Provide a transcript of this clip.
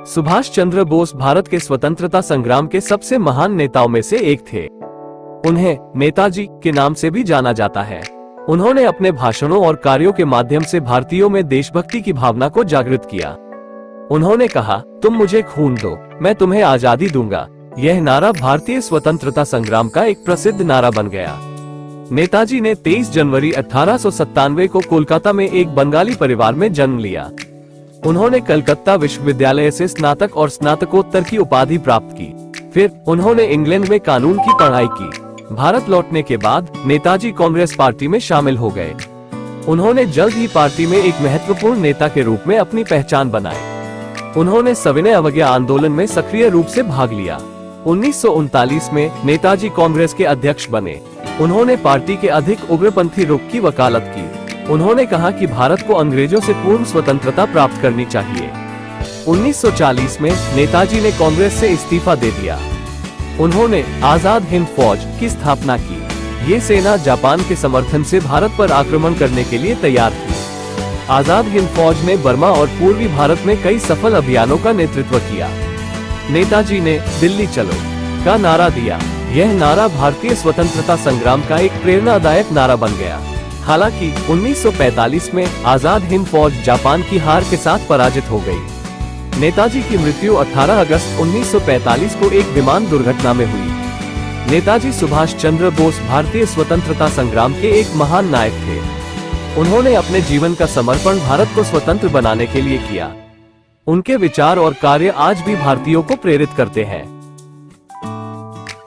सुभाष चंद्र बोस भारत के स्वतंत्रता संग्राम के सबसे महान नेताओं में से एक थे। उन्हें नेताजी के नाम से भी जाना जाता है। उन्होंने अपने भाषणों और कार्यों के माध्यम से भारतीयों में देशभक्ति की भावना को जागृत किया। उन्होंने कहा, तुम मुझे खून दो, मैं तुम्हें आजादी दूंगा। यह नारा भारतीय स्वतंत्रता संग्राम का एक प्रसिद्ध नारा बन गया। नेताजी ने 23 जनवरी 1897 को कोलकाता में एक बंगाली परिवार में जन्म लिया। उन्होंने कलकत्ता विश्वविद्यालय से स्नातक और स्नातकोत्तर की उपाधि प्राप्त की। फिर उन्होंने इंग्लैंड में कानून की पढ़ाई की। भारत लौटने के बाद नेताजी कांग्रेस पार्टी में शामिल हो गए। उन्होंने जल्द ही पार्टी में एक महत्वपूर्ण नेता के रूप में अपनी पहचान बनाई। उन्होंने सविनय अवज्ञा आंदोलन में सक्रिय रूप से भाग लिया। 1939 में नेताजी कांग्रेस के अध्यक्ष बने। उन्होंने पार्टी के अधिक उग्रपंथी रुख की वकालत की। उन्होंने कहा कि भारत को अंग्रेजों से पूर्ण स्वतंत्रता प्राप्त करनी चाहिए। 1940 में नेताजी ने कांग्रेस से इस्तीफा दे दिया। उन्होंने आजाद हिंद फौज की स्थापना की। ये सेना जापान के समर्थन से भारत पर आक्रमण करने के लिए तैयार थी। आजाद हिंद फौज ने बर्मा और पूर्वी भारत में कई सफल अभियानों का नेतृत्व किया। नेताजी ने दिल्ली चलो का नारा दिया। यह नारा भारतीय स्वतंत्रता संग्राम का एक प्रेरणादायक नारा बन गया। हालांकि 1945 में आजाद हिंद फौज जापान की हार के साथ पराजित हो गई। नेताजी की मृत्यु 18 अगस्त 1945 को एक विमान दुर्घटना में हुई। नेताजी सुभाष चंद्र बोस भारतीय स्वतंत्रता संग्राम के एक महान नायक थे। उन्होंने अपने जीवन का समर्पण भारत को स्वतंत्र बनाने के लिए किया। उनके विचार और कार्य आज भी भारतीयों को प्रेरित करते हैं।